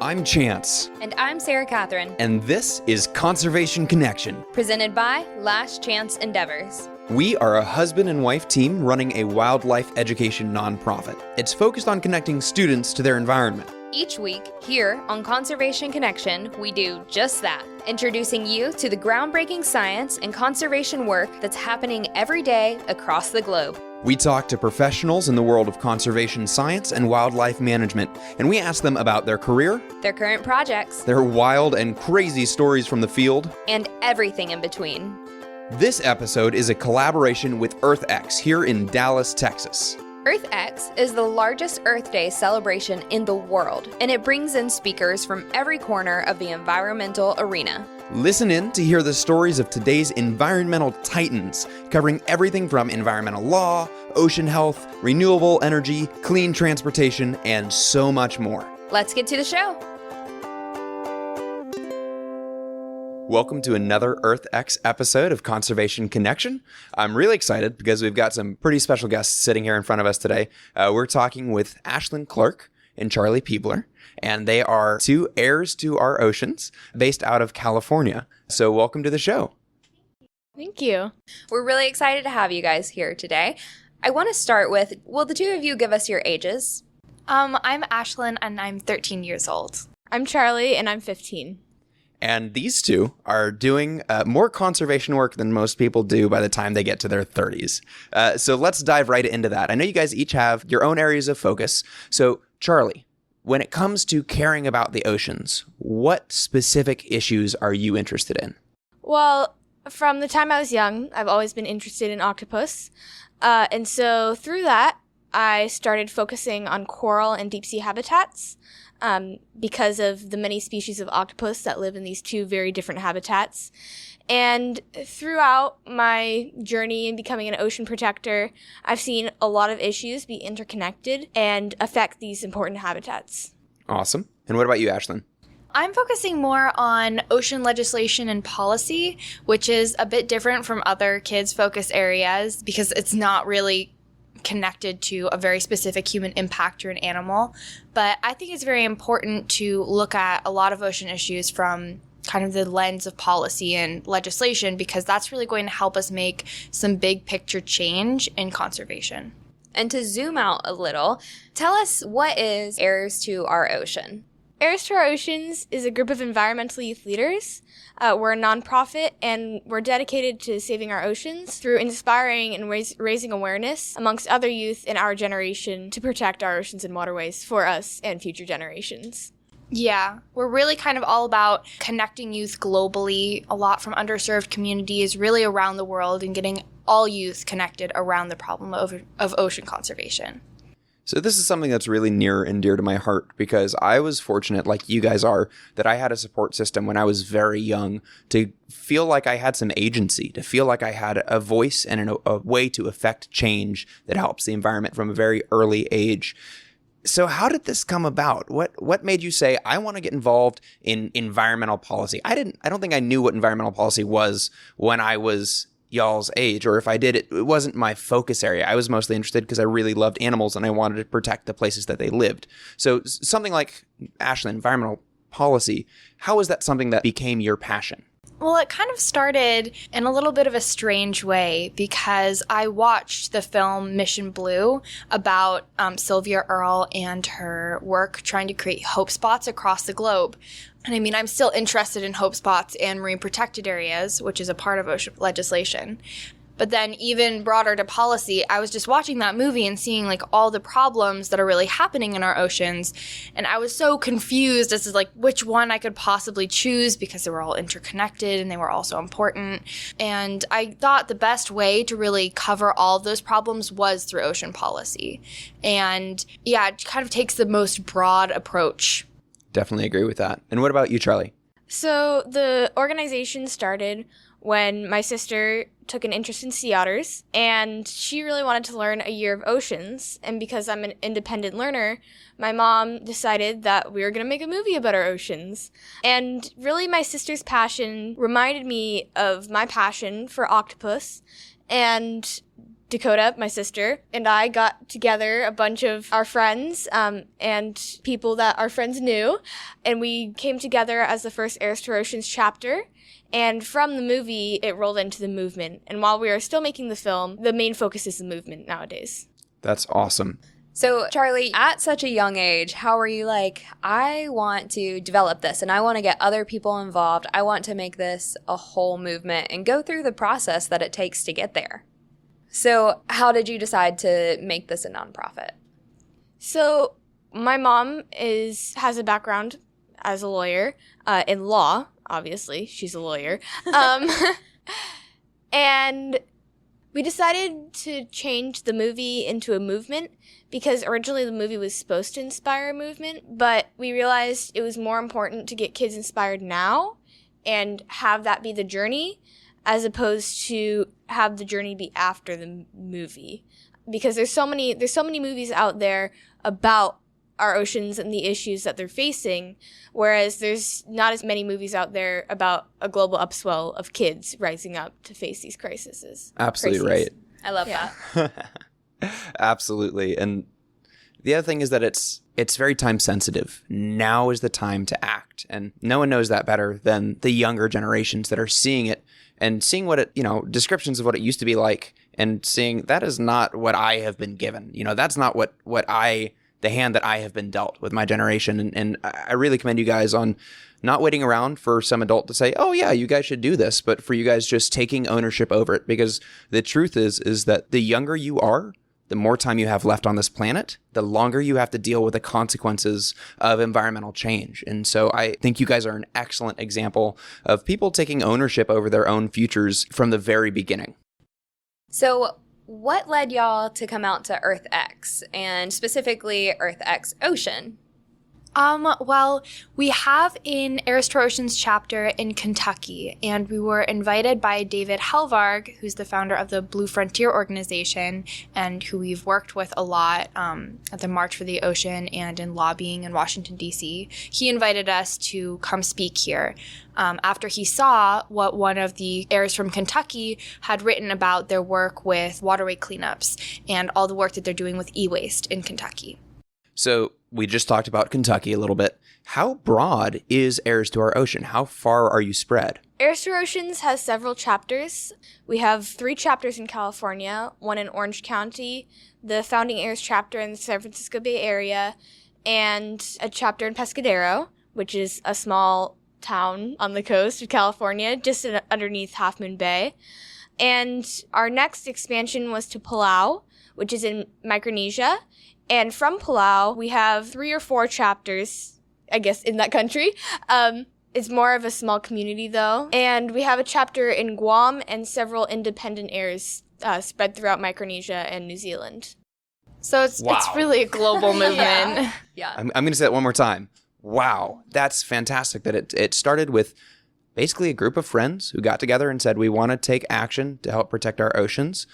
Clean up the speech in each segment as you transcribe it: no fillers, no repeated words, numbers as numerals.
I'm Chance. And I'm Sarah Catherine. And this is Conservation Connection, presented by Last Chance Endeavors. We are a husband and wife team running a wildlife education nonprofit. It's focused on connecting students to their environment. Each week, here on Conservation Connection, we do just that, introducing you to the groundbreaking science and conservation work that's happening every day across the globe. We talk to professionals in the world of conservation science and wildlife management, and we ask them about their career, their current projects, their wild and crazy stories from the field, and everything in between. This episode is a collaboration with EarthX here in Dallas, Texas. EarthX is the largest Earth Day celebration in the world, and it brings in speakers from every corner of the environmental arena. Listen in to hear the stories of today's environmental titans, covering everything from environmental law, ocean health, renewable energy, clean transportation, and so much more. Let's get to the show. Welcome to another EarthX episode of Conservation Connection. I'm really excited because we've got some pretty special guests sitting here in front of us today. We're talking with Aislinn Clark and Charley Peebler, and they are two heirs to our oceans based out of California. So welcome to the show. Thank you. We're really excited to have you guys here today. I want to start with, will the two of you give us your ages? I'm Aislinn and I'm 13 years old. I'm Charley and I'm 15. And these two are doing more conservation work than most people do by the time they get to their 30s. So let's dive right into that. I know you guys each have your own areas of focus. So Charley, when it comes to caring about the oceans, what specific issues are you interested in? Well, from the time I was young, I've always been interested in octopus. And so through that, I started focusing on coral and deep sea habitats. Because of the many species of octopus that live in these two very different habitats. And throughout my journey in becoming an ocean protector, I've seen a lot of issues be interconnected and affect these important habitats. Awesome. And what about you, Aislinn? I'm focusing more on ocean legislation and policy, which is a bit different from other kids' focus areas because it's not really connected to a very specific human impact or an animal. But I think it's very important to look at a lot of ocean issues from kind of the lens of policy and legislation because that's really going to help us make some big picture change in conservation. And to zoom out a little, tell us, what is Heirs to Our Ocean? Heirs to Our Oceans is a group of environmental youth leaders. We're a nonprofit, and we're dedicated to saving our oceans through inspiring and raising awareness amongst other youth in our generation to protect our oceans and waterways for us and future generations. Yeah, we're really kind of all about connecting youth globally, a lot from underserved communities really around the world, and getting all youth connected around the problem of ocean conservation. So this is something that's really near and dear to my heart because I was fortunate, like you guys are, that I had a support system when I was very young to feel like I had some agency, to feel like I had a voice and a way to affect change that helps the environment from a very early age. So how did this come about? What made you say, I want to get involved in environmental policy? I don't think I knew what environmental policy was when I was y'all's age, or if I did, it wasn't my focus area. I was mostly interested because I really loved animals and I wanted to protect the places that they lived. So something like Aislinn, environmental policy, how is that something that became your passion? Well, it kind of started in a little bit of a strange way because I watched the film Mission Blue about Sylvia Earle and her work trying to create hope spots across the globe. And I mean, I'm still interested in hope spots and marine protected areas, which is a part of ocean legislation. But then even broader to policy, I was just watching that movie and seeing like all the problems that are really happening in our oceans. And I was so confused as to like which one I could possibly choose because they were all interconnected and they were all so important. And I thought the best way to really cover all of those problems was through ocean policy. And yeah, it kind of takes the most broad approach. Definitely agree with that. And what about you, Charley? So the organization started when my sister took an interest in sea otters, and she really wanted to learn a year of oceans. And because I'm an independent learner, my mom decided that we were going to make a movie about our oceans. And really, my sister's passion reminded me of my passion for octopus, and Dakota, my sister, and I got together a bunch of our friends and people that our friends knew, and we came together as the first Heirs to Our Oceans chapter. And from the movie, it rolled into the movement. And while we are still making the film, the main focus is the movement nowadays. That's awesome. So, Charley, at such a young age, how were you like, I want to develop this and I want to get other people involved. I want to make this a whole movement and go through the process that it takes to get there. So, how did you decide to make this a nonprofit? So, my mom has a background as a lawyer in law. Obviously, she's a lawyer. And we decided to change the movie into a movement because originally the movie was supposed to inspire a movement, but we realized it was more important to get kids inspired now and have that be the journey as opposed to have the journey be after the movie. Because there's so many movies out there about our oceans and the issues that they're facing, whereas there's not as many movies out there about a global upswell of kids rising up to face these crises. Absolutely right. I love that. Absolutely. And the other thing is that it's very time sensitive. Now is the time to act. And no one knows that better than the younger generations that are seeing it and seeing what it, descriptions of what it used to be like and seeing that is not what I have been given. That's not the hand that I have been dealt with my generation. And I really commend you guys on not waiting around for some adult to say, oh yeah, you guys should do this, but for you guys just taking ownership over it. Because the truth is that the younger you are, the more time you have left on this planet, the longer you have to deal with the consequences of environmental change. And so I think you guys are an excellent example of people taking ownership over their own futures from the very beginning. So what led y'all to come out to Earth X, and specifically Earth X Ocean? Well, we have an Heirs to Our Oceans chapter in Kentucky, and we were invited by David Helvarg, who's the founder of the Blue Frontier organization and who we've worked with a lot at the March for the Ocean and in lobbying in Washington, D.C. He invited us to come speak here after he saw what one of the heirs from Kentucky had written about their work with waterway cleanups and all the work that they're doing with e-waste in Kentucky. So we just talked about Kentucky a little bit. How broad is Heirs to Our Ocean? How far are you spread? Heirs to Our Oceans has several chapters. We have 3 chapters in California, one in Orange County, the Founding Heirs chapter in the San Francisco Bay Area, and a chapter in Pescadero, which is a small town on the coast of California, just underneath Half Moon Bay. And our next expansion was to Palau, which is in Micronesia. And from Palau, we have 3 or 4 chapters, I guess, in that country. It's more of a small community, though. And we have a chapter in Guam and several independent heirs spread throughout Micronesia and New Zealand. So it's really a global movement. Yeah. I'm going to say that one more time. Wow. That's fantastic that it started with basically a group of friends who got together and said, we want to take action to help protect our oceans.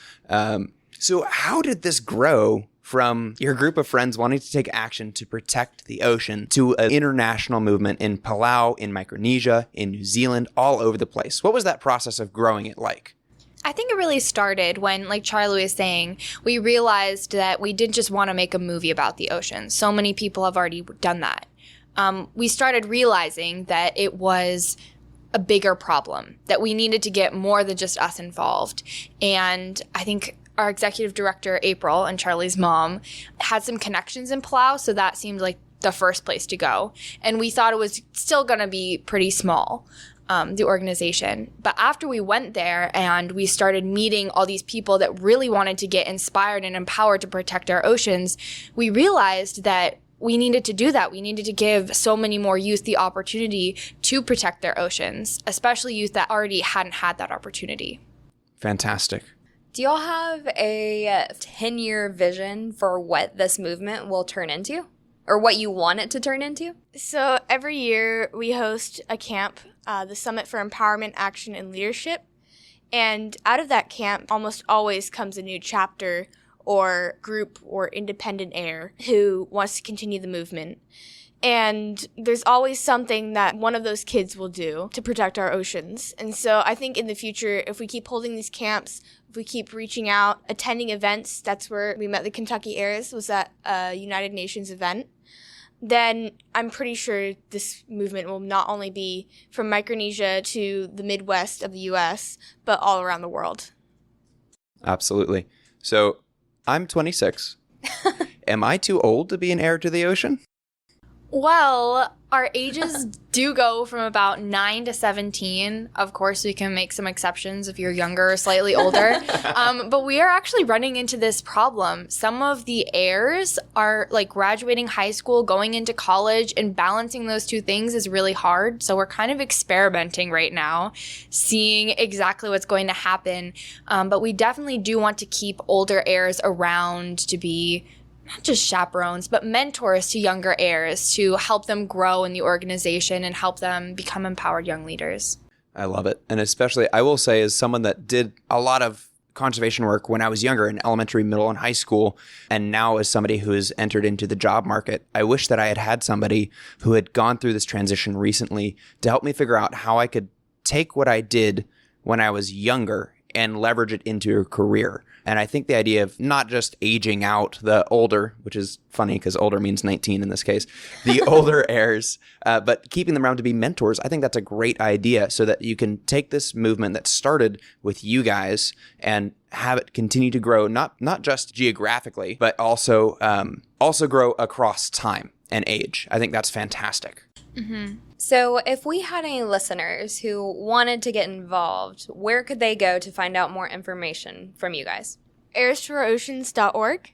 So how did this grow from your group of friends wanting to take action to protect the ocean to an international movement in Palau, in Micronesia, in New Zealand, all over the place? What was that process of growing it like? I think it really started when, like Charley was saying, we realized that we didn't just want to make a movie about the ocean. So many people have already done that. We started realizing that it was a bigger problem, that we needed to get more than just us involved. And I think our executive director, April, and Charley's mom, had some connections in Palau, so that seemed like the first place to go. And we thought it was still going to be pretty small, the organization. But after we went there and we started meeting all these people that really wanted to get inspired and empowered to protect our oceans, we realized that we needed to do that. We needed to give so many more youth the opportunity to protect their oceans, especially youth that already hadn't had that opportunity. Fantastic. Do y'all have a 10-year vision for what this movement will turn into? Or what you want it to turn into? So every year we host a camp, the Summit for Empowerment, Action, and Leadership. And out of that camp almost always comes a new chapter or group or independent heir who wants to continue the movement. And there's always something that one of those kids will do to protect our oceans. And so I think in the future, if we keep holding these camps, if we keep reaching out, attending events, that's where we met the Kentucky Heirs, was at a United Nations event, then I'm pretty sure this movement will not only be from Micronesia to the Midwest of the U.S., but all around the world. Absolutely. So I'm 26. Am I too old to be an heir to the ocean? Well, our ages do go from about 9 to 17. Of course, we can make some exceptions if you're younger or slightly older. But we are actually running into this problem. Some of the heirs are like graduating high school, going into college, and balancing those two things is really hard. So we're kind of experimenting right now, seeing exactly what's going to happen. But we definitely do want to keep older heirs around to be not just chaperones, but mentors to younger heirs to help them grow in the organization and help them become empowered young leaders. I love it. And especially, I will say, as someone that did a lot of conservation work when I was younger in elementary, middle, and high school, and now as somebody who has entered into the job market, I wish that I had had somebody who had gone through this transition recently to help me figure out how I could take what I did when I was younger and leverage it into a career. And I think the idea of not just aging out the older, which is funny because older means 19 in this case, the older heirs, but keeping them around to be mentors, I think that's a great idea so that you can take this movement that started with you guys and have it continue to grow, not just geographically, but also grow across time and age. I think that's fantastic. Mm-hmm. So if we had any listeners who wanted to get involved, where could they go to find out more information from you guys? Heirstoorouroceans.org.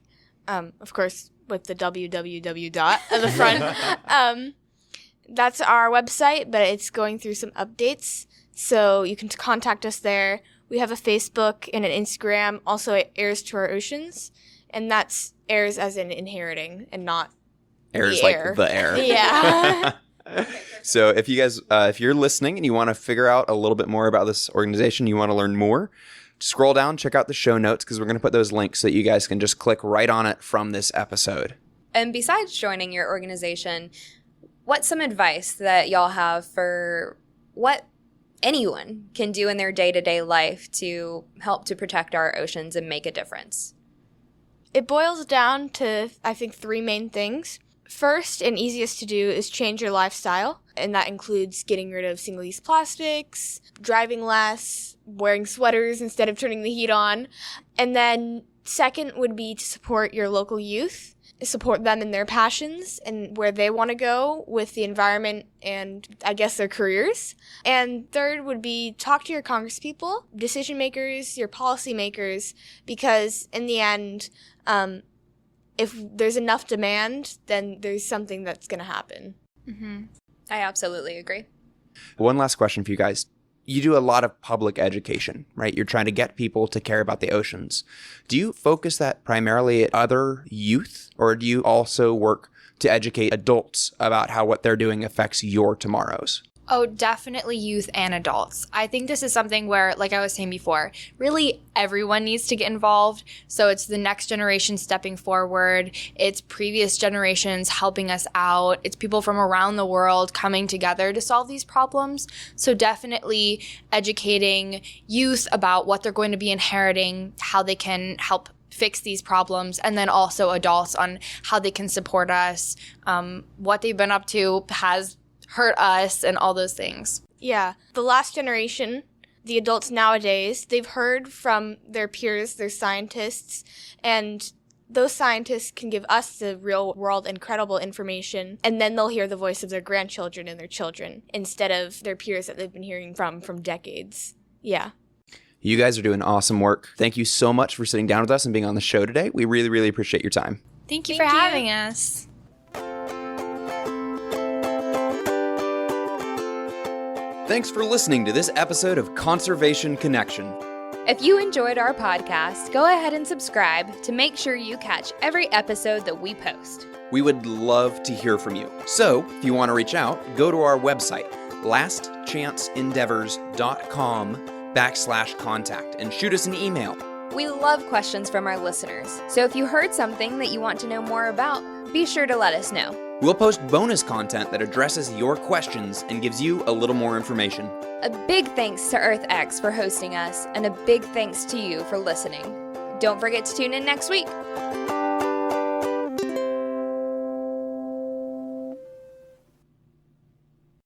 Of course, with the www dot at the front. That's our website, but it's going through some updates. So you can contact us there. We have a Facebook and an Instagram, also at Heirs to Our Oceans. And that's heirs as in inheriting and not Heirs the like heir. the heir. Yeah. So if you guys, if you're listening and you want to figure out a little bit more about this organization, you want to learn more, scroll down, check out the show notes because we're going to put those links so that you guys can just click right on it from this episode. And besides joining your organization, what's some advice that y'all have for what anyone can do in their day-to-day life to help to protect our oceans and make a difference? It boils down to, I think, 3 main things. First and easiest to do is change your lifestyle, and that includes getting rid of single-use plastics, driving less, wearing sweaters instead of turning the heat on. And then second would be to support your local youth, support them in their passions and where they want to go with the environment and, I guess, their careers. And third would be talk to your congresspeople, decision makers, your policy makers, because in the end, if there's enough demand, then there's something that's going to happen. Mm-hmm. I absolutely agree. One last question for you guys. You do a lot of public education, right? You're trying to get people to care about the oceans. Do you focus that primarily at other youth, or do you also work to educate adults about how what they're doing affects your tomorrows? Oh, definitely youth and adults. I think this is something where, like I was saying before, really everyone needs to get involved. So it's the next generation stepping forward. It's previous generations helping us out. It's people from around the world coming together to solve these problems. So definitely educating youth about what they're going to be inheriting, how they can help fix these problems, and then also adults on how they can support us, what they've been up to has hurt us, and all those things. Yeah. The last generation, the adults nowadays, they've heard from their peers, their scientists, and those scientists can give us the real world incredible information, and then they'll hear the voice of their grandchildren and their children instead of their peers that they've been hearing from decades. Yeah. You guys are doing awesome work. Thank you so much for sitting down with us and being on the show today. We really, really appreciate your time. Thank you for having us. Thanks for listening to this episode of Conservation Connection. If you enjoyed our podcast, go ahead and subscribe to make sure you catch every episode that we post. We would love to hear from you. So, if you want to reach out, go to our website, lastchanceendeavors.com/contact, and shoot us an email. We love questions from our listeners, so if you heard something that you want to know more about, be sure to let us know. We'll post bonus content that addresses your questions and gives you a little more information. A big thanks to EarthX for hosting us, and a big thanks to you for listening. Don't forget to tune in next week.